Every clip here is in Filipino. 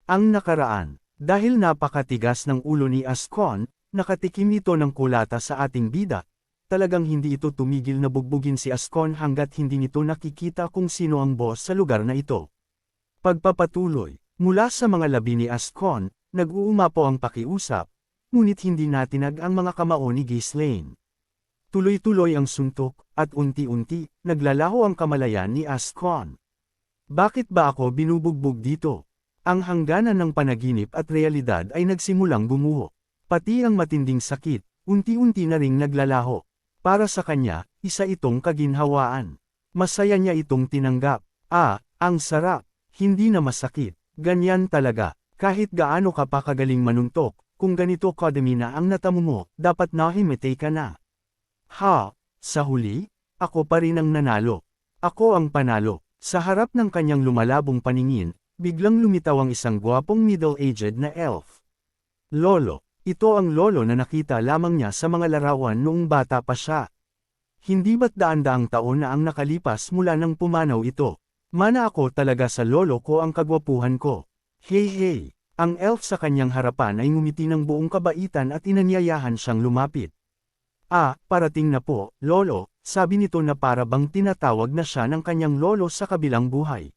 Ang nakaraan. Dahil napakatigas ng ulo ni Ascon, nakatikim ito ng kulata sa ating bida. Talagang hindi ito tumigil na bugbugin si Ascon hanggat hindi nito nakikita kung sino ang boss sa lugar na ito. Pagpapatuloy, mula sa mga labi ni Ascon, nag-uumapaw ang pakiusap, ngunit hindi natinag ang mga kamao ni Ghislaine. Tuloy-tuloy ang suntok, at unti-unti, naglalaho ang kamalayan ni Ascon. Bakit ba ako binubugbog dito? Ang hangganan ng panaginip at realidad ay nagsimulang gumuho. Pati ang matinding sakit, unti-unti na ring naglalaho. Para sa kanya, isa itong kaginhawaan. Masaya niya itong tinanggap. Ang sarap. Hindi na masakit. Ganyan talaga. Kahit gaano ka pa kagaling manuntok, kung ganito kadami na ang natamo mo, dapat nahimite ka na. Sa huli, ako pa rin ang nanalo. Ako ang panalo. Sa harap ng kanyang lumalabong paningin, biglang lumitaw ang isang gwapong middle-aged na elf. Lolo. Ito ang lolo na nakita lamang niya sa mga larawan noong bata pa siya. Hindi ba't daan-daang taon na ang nakalipas mula nang pumanaw ito? Mana ako talaga sa lolo ko ang kagwapuhan ko. Hey! Ang elf sa kanyang harapan ay ngumiti ng buong kabaitan at inanyayahan siyang lumapit. Parating na po, lolo, sabi nito na para bang tinatawag na siya ng kanyang lolo sa kabilang buhay.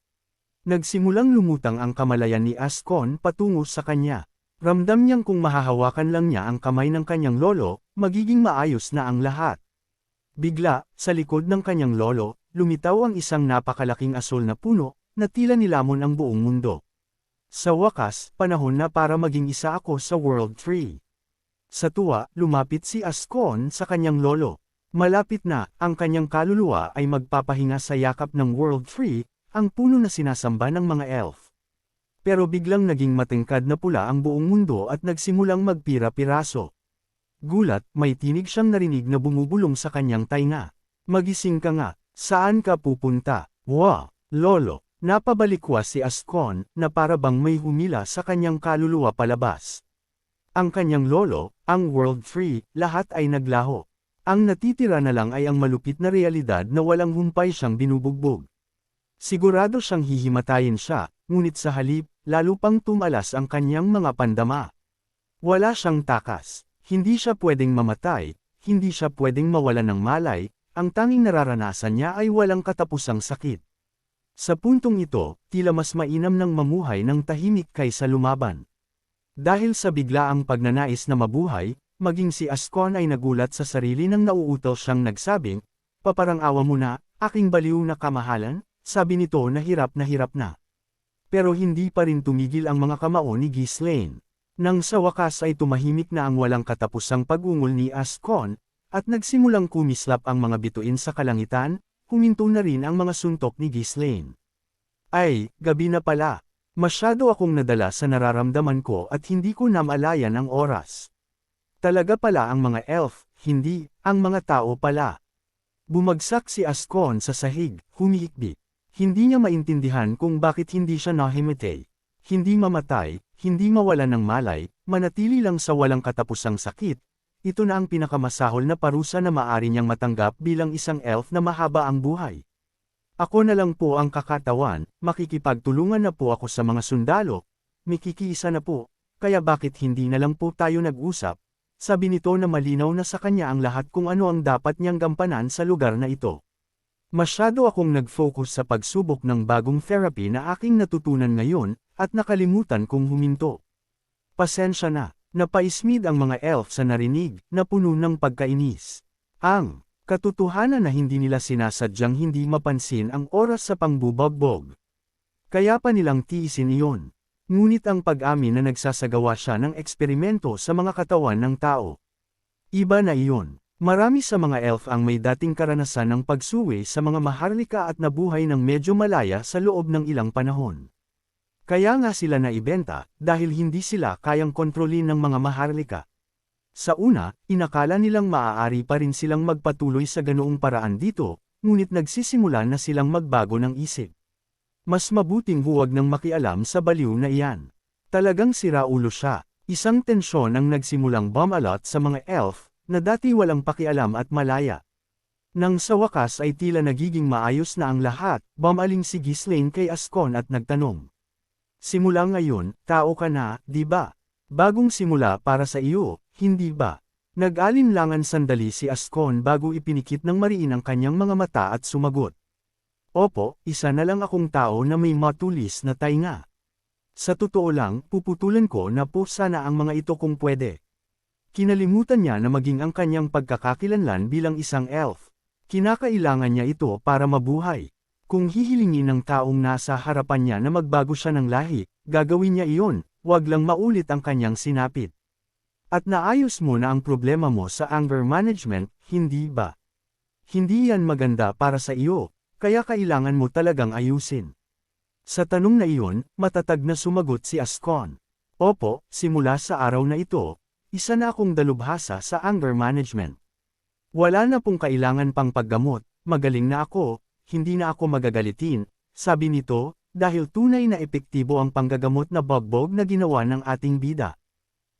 Nagsimulang lumutang ang kamalayan ni Ascon patungo sa kanya. Ramdam niyang kung mahahawakan lang niya ang kamay ng kanyang lolo, magiging maayos na ang lahat. Bigla, sa likod ng kanyang lolo, lumitaw ang isang napakalaking asul na puno, na tila nilamon ang buong mundo. Sa wakas, panahon na para maging isa ako sa World Tree. Sa tuwa, lumapit si Ascon sa kanyang lolo. Malapit na, ang kanyang kaluluwa ay magpapahinga sa yakap ng World Tree, ang puno na sinasamba ng mga elf. Pero biglang naging matingkad na pula ang buong mundo at nagsimulang magpira-piraso. Gulat, may tinig siyang narinig na bumubulong sa kanyang tainga. Magising ka nga, saan ka pupunta? Lolo, napabalikwas si Ascon, na para bang may humila sa kanyang kaluluwa palabas. Ang kanyang lolo, ang World Tree, lahat ay naglaho. Ang natitira na lang ay ang malupit na realidad na walang humpay siyang binubugbog. Sigurado siyang hihimatayin siya, ngunit sa halip, lalo pang tumalas ang kanyang mga pandama. Wala siyang takas. Hindi siya pwedeng mamatay, hindi siya pwedeng mawalan ng malay, ang tanging nararanasan niya ay walang katapusang sakit. Sa puntong ito, tila mas mainam ng mamuhay ng tahimik kaysa lumaban. Dahil sa biglaang pagnanais na mabuhay, maging si Ascon ay nagulat sa sarili nang nauutal siyang nagsabing, "Paparang-awa mo na, aking baliw na kamahalan," sabi nito na hirap na. Pero hindi pa rin tumigil ang mga kamao ni Ghislaine. Nang sa wakas ay tumahimik na ang walang katapusang pag-ungol ni Ascon, at nagsimulang kumislap ang mga bituin sa kalangitan, huminto na rin ang mga suntok ni Ghislaine. Gabi na pala. Masyado akong nadala sa nararamdaman ko at hindi ko na maalayan ang oras. Talaga pala ang mga elf, hindi, ang mga tao pala. Bumagsak si Ascon sa sahig, humihikbi. Hindi niya maintindihan kung bakit hindi siya nahimite. Hindi mamatay, hindi mawalan ng malay, manatili lang sa walang katapusang sakit. Ito na ang pinakamasahol na parusa na maaari niyang matanggap bilang isang elf na mahaba ang buhay. Ako na lang po ang kakatawan, makikipagtulungan na po ako sa mga sundalo, mikikiisa na po, kaya bakit hindi na lang po tayo nag-usap? Sabi nito na malinaw na sa kanya ang lahat kung ano ang dapat niyang gampanan sa lugar na ito. Masyado akong nag-focus sa pagsubok ng bagong therapy na aking natutunan ngayon, at nakalimutan kong huminto. Pasensya na, napaismid ang mga elf sa narinig, na puno ng pagkainis. Ang katotohanan na hindi nila sinasadyang hindi mapansin ang oras sa pangbubagbog. Kaya pa nilang tiisin iyon. Ngunit ang pag-amin na nagsasagawa siya ng eksperimento sa mga katawan ng tao. Iba na iyon. Marami sa mga elf ang may dating karanasan ng pagsuwi sa mga maharlika at nabuhay ng medyo malaya sa loob ng ilang panahon. Kaya nga sila naibenta, dahil hindi sila kayang kontrolin ng mga maharlika. Sa una, inakala nilang maaari pa rin silang magpatuloy sa ganoong paraan dito, ngunit nagsisimula na silang magbago ng isip. Mas mabuting huwag nang makialam sa baliw na iyan. Talagang siraulo siya. Isang tensyon ang nagsimulang bumalot sa mga elf, na dati walang pakialam at malaya. Nang sa wakas ay tila nagiging maayos na ang lahat, bumaling si Ghislaine kay Ascon at nagtanong. Simula ngayon, tao ka na, di ba? Bagong simula para sa iyo, hindi ba? Nag-alinlangan sandali si Ascon bago ipinikit ng mariin ang kanyang mga mata at sumagot. Opo, isa na lang akong tao na may matulis na tainga. Sa totoo lang, puputulan ko na po sana ang mga ito kung pwede. Kinalimutan niya na maging ang kanyang pagkakakilanlan bilang isang elf. Kinakailangan niya ito para mabuhay. Kung hihilingin ng taong nasa harapan niya na magbago siya ng lahi, gagawin niya iyon, wag lang maulit ang kanyang sinapit. At naayos mo na ang problema mo sa anger management, hindi ba? Hindi yan maganda para sa iyo, kaya kailangan mo talagang ayusin. Sa tanong na iyon, matatag na sumagot si Ascon. Opo, simula sa araw na ito, isa na akong dalubhasa sa anger management. Wala na pong kailangan pang paggamot, magaling na ako, hindi na ako magagalitin, sabi nito, dahil tunay na epektibo ang panggagamot na bugbog na ginawa ng ating bida.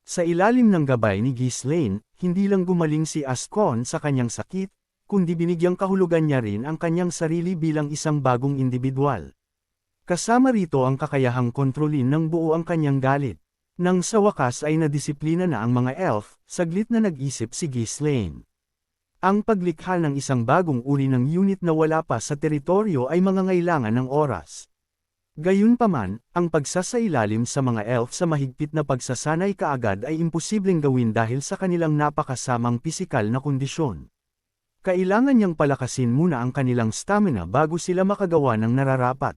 Sa ilalim ng gabay ni Ghislaine, hindi lang gumaling si Ascon sa kanyang sakit, kundi binigyang kahulugan niya rin ang kanyang sarili bilang isang bagong individual. Kasama rito ang kakayahang kontrolin ng buo ang kanyang galit. Nang sa wakas ay nadisiplina na ang mga elf, saglit na nag-isip si Ghislaine. Ang paglikha ng isang bagong uri ng unit na wala pa sa teritoryo ay mangangailangan ng oras. Gayunpaman, ang pagsasailalim sa mga elf sa mahigpit na pagsasanay kaagad ay imposibleng gawin dahil sa kanilang napakasamang pisikal na kondisyon. Kailangan niyang palakasin muna ang kanilang stamina bago sila makagawa ng nararapat.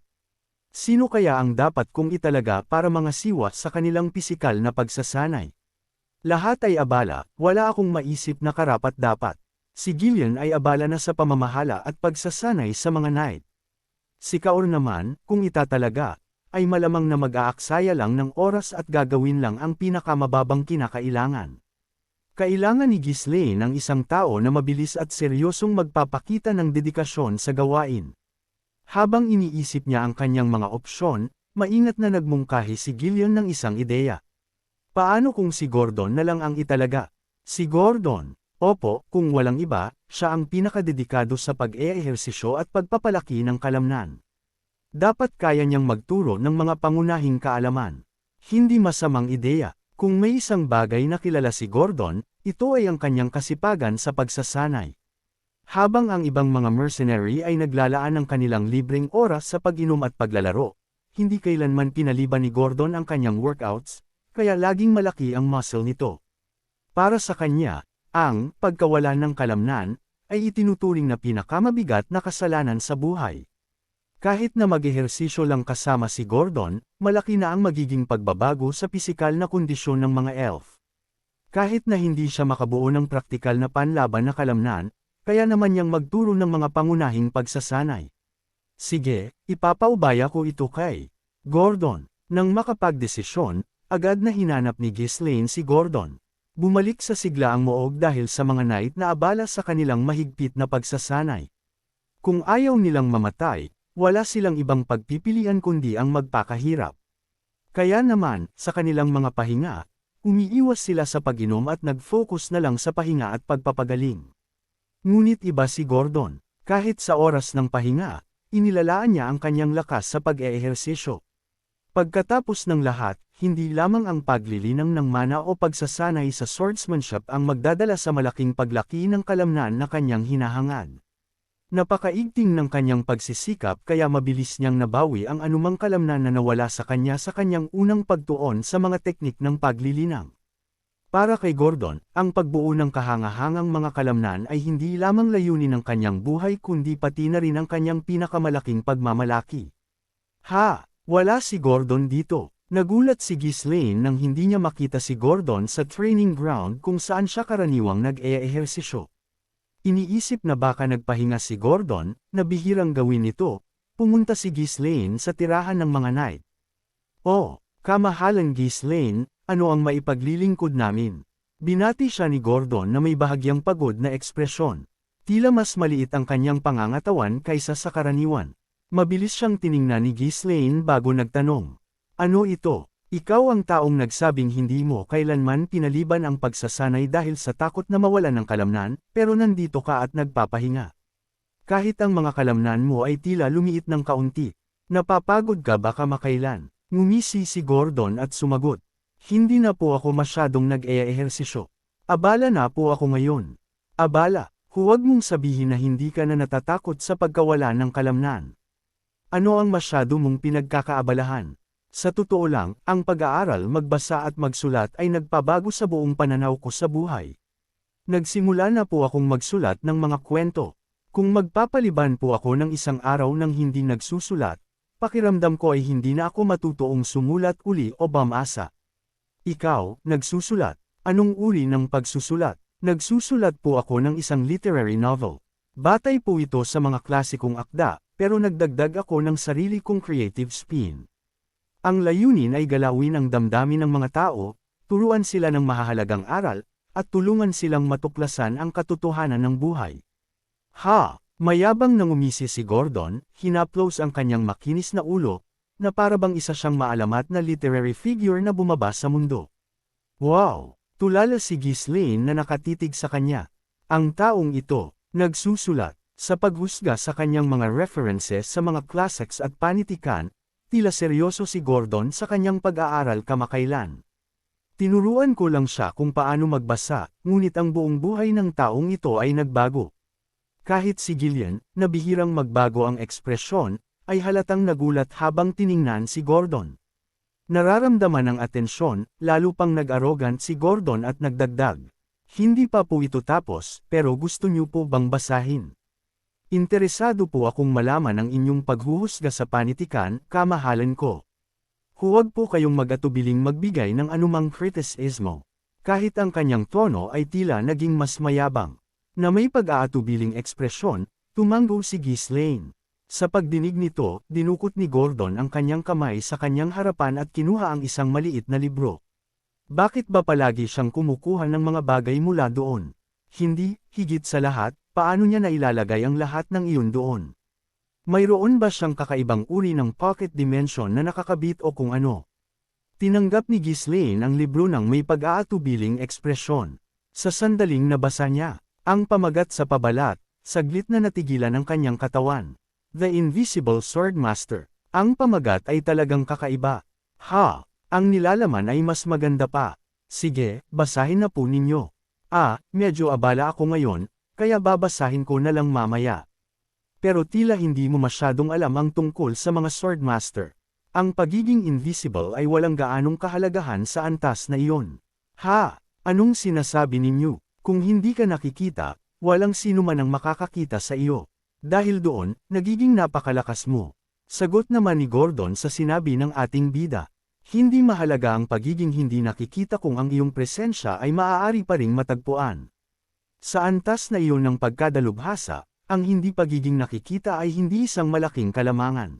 Sino kaya ang dapat kong italaga para mga siwa sa kanilang pisikal na pagsasanay? Lahat ay abala, wala akong maisip na karapat-dapat. Si Gillian ay abala na sa pamamahala at pagsasanay sa mga knight. Si Kaor naman, kung itatalaga, ay malamang na mag-aaksaya lang ng oras at gagawin lang ang pinakamababang kinakailangan. Kailangan ni Ghislaine ng isang tao na mabilis at seryosong magpapakita ng dedikasyon sa gawain. Habang iniisip niya ang kanyang mga opsyon, maingat na nagmungkahi si Gillian ng isang ideya. Paano kung si Gordon na lang ang italaga? Si Gordon? Opo, kung walang iba, siya ang pinakadedikado sa pag-eehersisyo at pagpapalaki ng kalamnan. Dapat kaya niyang magturo ng mga pangunahing kaalaman. Hindi masamang ideya, kung may isang bagay na kilala si Gordon, ito ay ang kanyang kasipagan sa pagsasanay. Habang ang ibang mga mercenary ay naglalaan ng kanilang libreng oras sa pag-inom at paglalaro, hindi kailanman pinaliban ni Gordon ang kanyang workouts, kaya laging malaki ang muscle nito. Para sa kanya, ang pagkawala ng kalamnan ay itinuturing na pinakamabigat na kasalanan sa buhay. Kahit na mag-ehersisyo lang kasama si Gordon, malaki na ang magiging pagbabago sa pisikal na kondisyon ng mga elf. Kahit na hindi siya makabuo ng praktikal na panlaban na kalamnan, kaya naman niyang magturo ng mga pangunahing pagsasanay. Sige, ipapaubaya ko ito kay Gordon. Nang makapagdesisyon, agad na hinanap ni Ghislaine si Gordon. Bumalik sa sigla ang Moog dahil sa mga knight na abala sa kanilang mahigpit na pagsasanay. Kung ayaw nilang mamatay, wala silang ibang pagpipilian kundi ang magpakahirap. Kaya naman, sa kanilang mga pahinga, umiiwas sila sa pag-inom at nag-focus na lang sa pahinga at pagpapagaling. Ngunit iba si Gordon. Kahit sa oras ng pahinga, inilalaan niya ang kanyang lakas sa pag-eehersisyo. Pagkatapos ng lahat, hindi lamang ang paglilinang ng mana o pagsasanay sa swordsmanship ang magdadala sa malaking paglaki ng kalamnan na kanyang hinahangad. Napakaigting ng kanyang pagsisikap kaya mabilis niyang nabawi ang anumang kalamnan na nawala sa kanyang unang pagtuon sa mga teknik ng paglilinang. Para kay Gordon, ang pagbuo ng kahangahangang mga kalamnan ay hindi lamang layunin ng kanyang buhay kundi pati na rin ang kanyang pinakamalaking pagmamalaki. Ha! Wala si Gordon dito. Nagulat si Ghislaine nang hindi niya makita si Gordon sa training ground kung saan siya karaniwang nag-eehersisyo. Iniisip na baka nagpahinga si Gordon, na bihirang gawin ito, pumunta si Ghislaine sa tirahan ng mga knight. Oh, kamahalan Ghislaine, ano ang maipaglilingkod namin? Binati siya ni Gordon na may bahagyang pagod na ekspresyon. Tila mas maliit ang kanyang pangangatawan kaysa sa karaniwan. Mabilis siyang tiningnan ni Ghislaine bago nagtanong. Ano ito? Ikaw ang taong nagsabing hindi mo kailanman pinaliban ang pagsasanay dahil sa takot na mawalan ng kalamnan, pero nandito ka at nagpapahinga. Kahit ang mga kalamnan mo ay tila lumiit ng kaunti. Napapagod ka baka makailan. Ngumisi si Gordon at sumagot. Hindi na po ako masyadong nag-ehersisyo. Abala na po ako ngayon. Abala, huwag mong sabihin na hindi ka na natatakot sa pagkawala ng kalamnan. Ano ang masyado mong pinagkakaabalahan? Sa totoo lang, ang pag-aaral, magbasa at magsulat ay nagpabago sa buong pananaw ko sa buhay. Nagsimula na po akong magsulat ng mga kwento. Kung magpapaliban po ako ng isang araw nang hindi nagsusulat, pakiramdam ko ay hindi na ako matutuong sumulat uli o bumasa. Ikaw, nagsusulat. Anong uri ng pagsusulat? Nagsusulat po ako ng isang literary novel. Batay po ito sa mga klasikong akda, pero nagdagdag ako ng sarili kong creative spin. Ang layunin ay galawin ang damdamin ng mga tao, turuan sila ng mahahalagang aral, at tulungan silang matuklasan ang katotohanan ng buhay. Ha! Mayabang nang umisi si Gordon, hinaplos ang kanyang makinis na ulo, na parabang isa siyang maalamat na literary figure na bumaba sa mundo. Wow! Tulala si Ghislaine na nakatitig sa kanya. Ang taong ito, nagsusulat, sa paghusga sa kanyang mga references sa mga classics at panitikan, tila seryoso si Gordon sa kanyang pag-aaral kamakailan. Tinuruan ko lang siya kung paano magbasa, ngunit ang buong buhay ng taong ito ay nagbago. Kahit si Gillian, na bihirang magbago ang ekspresyon, ay halatang nagulat habang tiningnan si Gordon. Nararamdaman ang atensyon, lalo pang nag-arrogant si Gordon at nagdagdag. Hindi pa po ito tapos, pero gusto niyo po bang basahin? Interesado po akong malaman ang inyong paghuhusga sa panitikan, kamahalan ko. Huwag po kayong mag-atubiling magbigay ng anumang kritisismo. Kahit ang kanyang tono ay tila naging mas mayabang. Na may pag-aatubiling ekspresyon, tumango si Ghislaine. Sa pagdinig nito, dinukot ni Gordon ang kanyang kamay sa kanyang harapan at kinuha ang isang maliit na libro. Bakit ba palagi siyang kumukuha ng mga bagay mula doon? Hindi, higit sa lahat, paano niya nailalagay ang lahat ng iyon doon? Mayroon ba siyang kakaibang uri ng pocket dimension na nakakabit o kung ano? Tinanggap ni Ghislaine ang libro ng may pag-aatubiling ekspresyon. Sa sandaling nabasa niya, ang pamagat sa pabalat, saglit na natigilan ang kanyang katawan. The Invisible Swordmaster. Ang pamagat ay talagang kakaiba. Ha! Ang nilalaman ay mas maganda pa. Sige, basahin na po ninyo. Medyo abala ako ngayon, kaya babasahin ko na lang mamaya. Pero tila hindi mo masyadong alam ang tungkol sa mga Swordmaster. Ang pagiging invisible ay walang gaanong kahalagahan sa antas na iyon. Ha! Anong sinasabi ninyo? Kung hindi ka nakikita, walang sino man ang makakakita sa iyo. Dahil doon, nagiging napakalakas mo. Sagot naman ni Gordon sa sinabi ng ating bida. Hindi mahalaga ang pagiging hindi nakikita kung ang iyong presensya ay maaari pa ring matagpuan. Sa antas na iyon ng pagkadalubhasa, ang hindi pagiging nakikita ay hindi isang malaking kalamangan.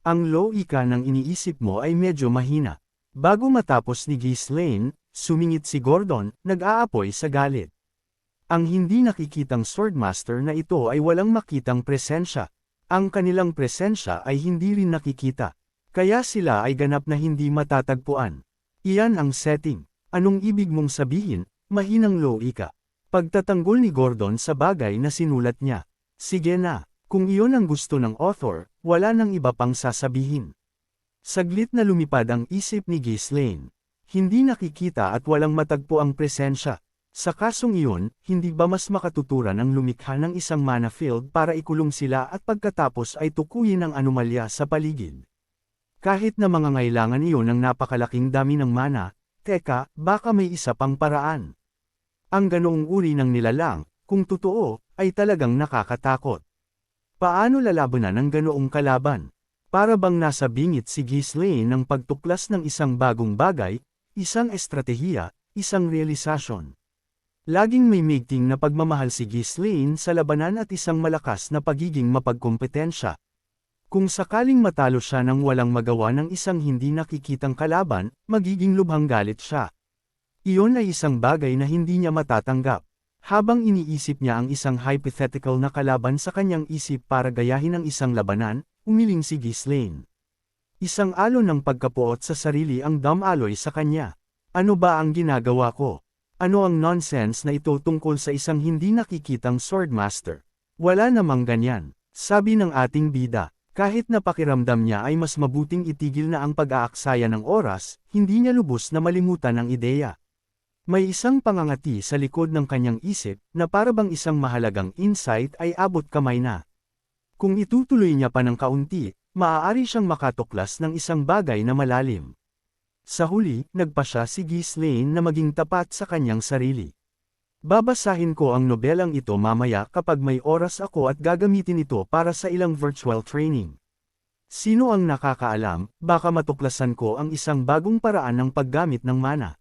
Ang loika ng iniisip mo ay medyo mahina. Bago matapos ni Ghislaine, sumingit si Gordon, nag-aapoy sa galit. Ang hindi nakikitang Swordmaster na ito ay walang makitang presensya. Ang kanilang presensya ay hindi rin nakikita. Kaya sila ay ganap na hindi matatagpuan. Iyan ang setting. Anong ibig mong sabihin? Mahinang loika. Pagtatanggol ni Gordon sa bagay na sinulat niya. Sige na, kung iyon ang gusto ng author, wala nang iba pang sasabihin. Saglit na lumipad ang isip ni Ghislaine. Hindi nakikita at walang matagpo ang presensya. Sa kasong iyon, hindi ba mas makatuturan ang lumikha ng isang mana field para ikulong sila at pagkatapos ay tukuyin ang anomalya sa paligid? Kahit na mangangailangan iyon ng napakalaking dami ng mana, teka, baka may isa pang paraan. Ang ganoong uri ng nilalang, kung totoo, ay talagang nakakatakot. Paano lalabanan ang ganoong kalaban? Para bang nasa bingit si Ghislaine ng pagtuklas ng isang bagong bagay, isang estratehiya, isang realisasyon. Laging may migting na pagmamahal si Ghislaine sa labanan at isang malakas na pagiging mapagkompetensya. Kung sakaling matalo siya nang walang magawa ng isang hindi nakikitang kalaban, magiging lubhang galit siya. Iyon ay isang bagay na hindi niya matatanggap. Habang iniisip niya ang isang hypothetical na kalaban sa kanyang isip para gayahin ang isang labanan, umiling si Ghislaine. Isang alon ng pagkapuot sa sarili ang dumaloy sa kanya. Ano ba ang ginagawa ko? Ano ang nonsense na ito tungkol sa isang hindi nakikitang Swordmaster? Wala namang ganyan, sabi ng ating bida. Kahit na pakiramdam niya ay mas mabuting itigil na ang pag-aaksaya ng oras, hindi niya lubos na malimutan ang ideya. May isang pangangati sa likod ng kanyang isip na parabang isang mahalagang insight ay abot kamay na. Kung itutuloy niya pa ng kaunti, maaari siyang makatuklas ng isang bagay na malalim. Sa huli, nagpasya si Ghislaine na maging tapat sa kanyang sarili. Babasahin ko ang nobelang ito mamaya kapag may oras ako at gagamitin ito para sa ilang virtual training. Sino ang nakakaalam, baka matuklasan ko ang isang bagong paraan ng paggamit ng mana.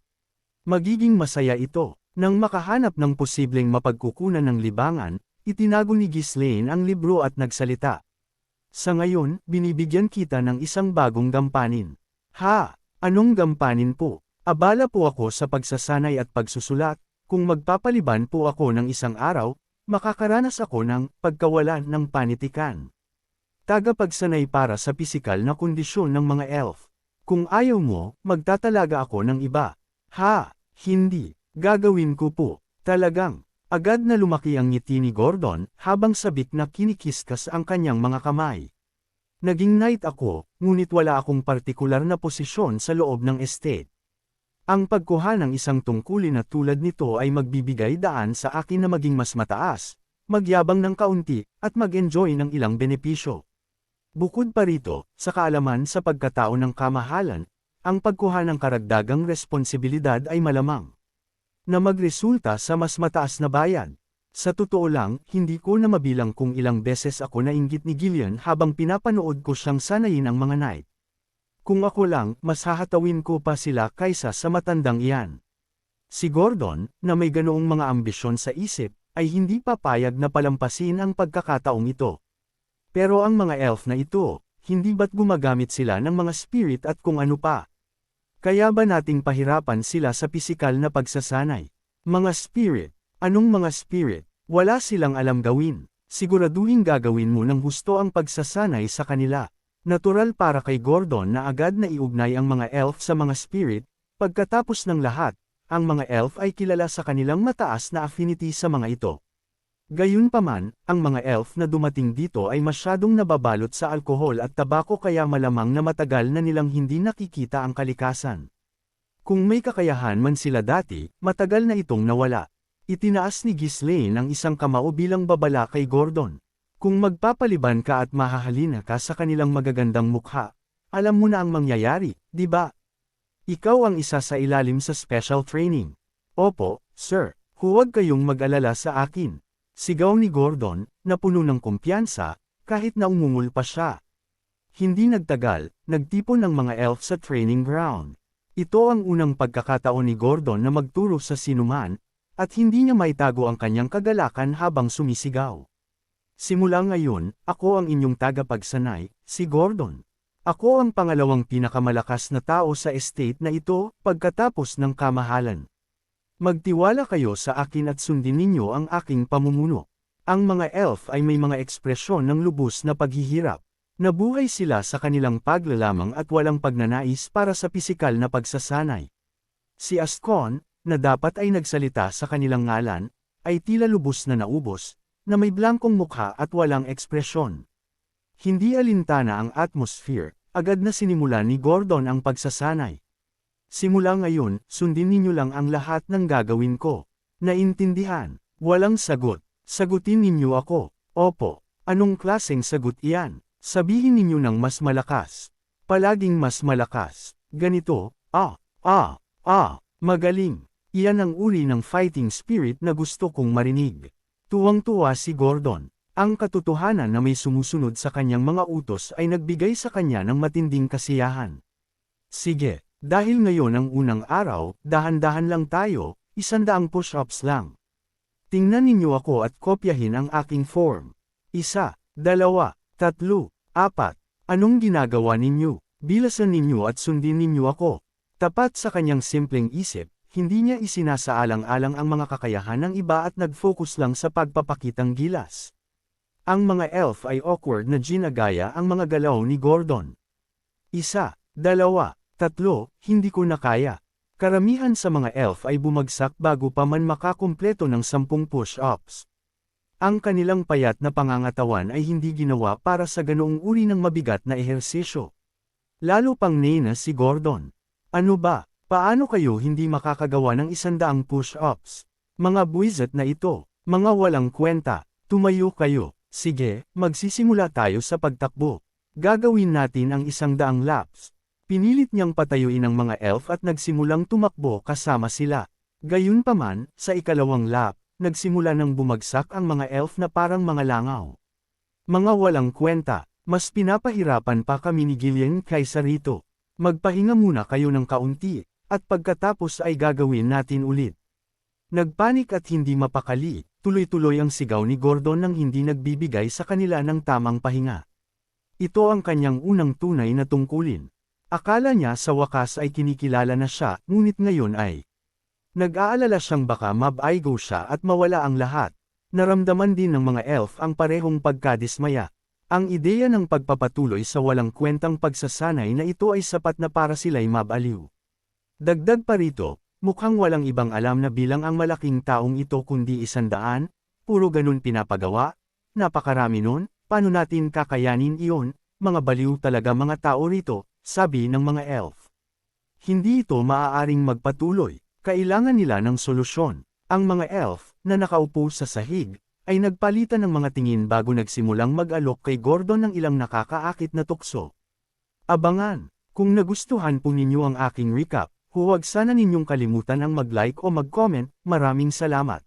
Magiging masaya ito. Nang makahanap ng posibleng mapagkukunan ng libangan, itinago ni Ghislaine ang libro at nagsalita. Sa ngayon, binibigyan kita ng isang bagong gampanin. Ha! Anong gampanin po? Abala po ako sa pagsasanay at pagsusulat. Kung magpapaliban po ako ng isang araw, makakaranas ako ng pagkawalan ng panitikan. Tagapagsanay para sa pisikal na kondisyon ng mga elf. Kung ayaw mo, magtatalaga ako ng iba. Ha! Hindi. Gagawin ko po. Talagang. Agad na lumaki ang ngiti ni Gordon, habang sabik na kinikiskas ang kanyang mga kamay. Naging knight ako, ngunit wala akong partikular na posisyon sa loob ng estate. Ang pagkuha ng isang tungkulin na tulad nito ay magbibigay daan sa akin na maging mas mataas, magyabang ng kaunti, at mag-enjoy ng ilang benepisyo. Bukod pa rito, sa kaalaman sa pagkatao ng kamahalan, ang pagkuha ng karagdagang responsibilidad ay malamang na magresulta sa mas mataas na bayad. Sa totoo lang, hindi ko na mabilang kung ilang beses ako nainggit ni Gillian habang pinapanood ko siyang sanayin ang mga knight. Kung ako lang, mas hahatawin ko pa sila kaysa sa matandang iyan. Si Gordon, na may ganoong mga ambisyon sa isip, ay hindi papayag na palampasin ang pagkakataong ito. Pero ang mga elf na ito, hindi ba't gumagamit sila ng mga spirit at kung ano pa? Kaya ba nating pahirapan sila sa pisikal na pagsasanay? Mga spirit. Anong mga spirit? Wala silang alam gawin. Siguraduhin gagawin mo ng husto ang pagsasanay sa kanila. Natural para kay Gordon na agad na iugnay ang mga elf sa mga spirit. Pagkatapos ng lahat, ang mga elf ay kilala sa kanilang mataas na affinity sa mga ito. Gayunpaman, ang mga elf na dumating dito ay masyadong nababalot sa alkohol at tabako kaya malamang na matagal na nilang hindi nakikita ang kalikasan. Kung may kakayahan man sila dati, matagal na itong nawala. Itinaas ni Ghislaine ang isang kamao bilang babala kay Gordon. Kung magpapaliban ka at mahahalina ka sa kanilang magagandang mukha, alam mo na ang mangyayari, di ba? Ikaw ang isa sa ilalim sa special training. Opo, sir, huwag kayong mag-alala sa akin. Sigaw ni Gordon, na puno ng kumpiyansa, kahit na umungol pa siya. Hindi nagtagal, nagtipon ng mga elf sa training ground. Ito ang unang pagkakataon ni Gordon na magturo sa sinuman, at hindi niya maitago ang kanyang kagalakan habang sumisigaw. Simula ngayon, ako ang inyong tagapagsanay, si Gordon. Ako ang pangalawang pinakamalakas na tao sa estate na ito, pagkatapos ng kamahalan. Magtiwala kayo sa akin at sundin ninyo ang aking pamumuno. Ang mga elf ay may mga ekspresyon ng lubos na paghihirap. Nabuhay sila sa kanilang paglalamang at walang pagnanais para sa pisikal na pagsasanay. Si Ascon, na dapat ay nagsalita sa kanilang ngalan, ay tila lubos na naubos, na may blankong mukha at walang ekspresyon. Hindi alintana ang atmosphere, agad na sinimulan ni Gordon ang pagsasanay. Simula ngayon, sundin ninyo lang ang lahat ng gagawin ko. Naintindihan? Walang sagot. Sagutin ninyo ako. Opo. Anong klaseng sagot iyan? Sabihin ninyo ng mas malakas. Palaging mas malakas. Ganito, magaling. Iyan ang uri ng fighting spirit na gusto kong marinig. Tuwang-tuwa si Gordon. Ang katotohanan na may sumusunod sa kanyang mga utos ay nagbigay sa kanya ng matinding kasiyahan. Sige. Dahil ngayon ang unang araw, dahan-dahan lang tayo, 100 push-ups lang. Tingnan ninyo ako at kopyahin ang aking form. 1, 2, 3, 4. Anong ginagawa ninyo? Bilasan ninyo at sundin ninyo ako. Tapat sa kanyang simpleng isip, hindi niya isinasaalang-alang ang mga kakayahan ng iba at nag-focus lang sa pagpapakitang gilas. Ang mga elf ay awkward na ginagaya ang mga galaw ni Gordon. 1, 2, 3, hindi ko na kaya. Karamihan sa mga elf ay bumagsak bago pa man makakumpleto ng 10 push-ups. Ang kanilang payat na pangangatawan ay hindi ginawa para sa ganoong uri ng mabigat na ehersisyo. Lalo pang na si Gordon. Ano ba? Paano kayo hindi makakagawa ng 100 push-ups? Mga buwisit na ito, mga walang kwenta, tumayo kayo. Sige, magsisimula tayo sa pagtakbo. Gagawin natin ang 100 laps. Pinilit niyang patayuin ang mga elf at nagsimulang tumakbo kasama sila. Gayunpaman, sa ikalawang lap, nagsimula nang bumagsak ang mga elf na parang mga langaw. Mga walang kwenta, mas pinapahirapan pa kami ni Gillian kaysa rito. Magpahinga muna kayo ng kaunti, at pagkatapos ay gagawin natin ulit. Nagpanik at hindi mapakali, tuloy-tuloy ang sigaw ni Gordon nang hindi nagbibigay sa kanila ng tamang pahinga. Ito ang kanyang unang tunay na tungkulin. Akala niya sa wakas ay kinikilala na siya, ngunit ngayon ay nag-aalala siyang baka mabaigo siya at mawala ang lahat. Naramdaman din ng mga elf ang parehong pagkadismaya. Ang ideya ng pagpapatuloy sa walang kwentang pagsasanay na ito ay sapat na para sila'y mabaliw. Dagdag pa rito, mukhang walang ibang alam na bilang ang malaking taong ito kundi 100, puro ganun pinapagawa, napakarami nun, paano natin kakayanin iyon, mga baliw talaga mga tao rito, sabi ng mga elf. Hindi ito maaaring magpatuloy, kailangan nila ng solusyon. Ang mga elf, na nakaupo sa sahig, ay nagpalitan ng mga tingin bago nagsimulang mag-alok kay Gordon ng ilang nakakaakit na tukso. Abangan! Kung nagustuhan po ninyo ang aking recap, huwag sana ninyong kalimutan ang mag-like o mag-comment. Maraming salamat.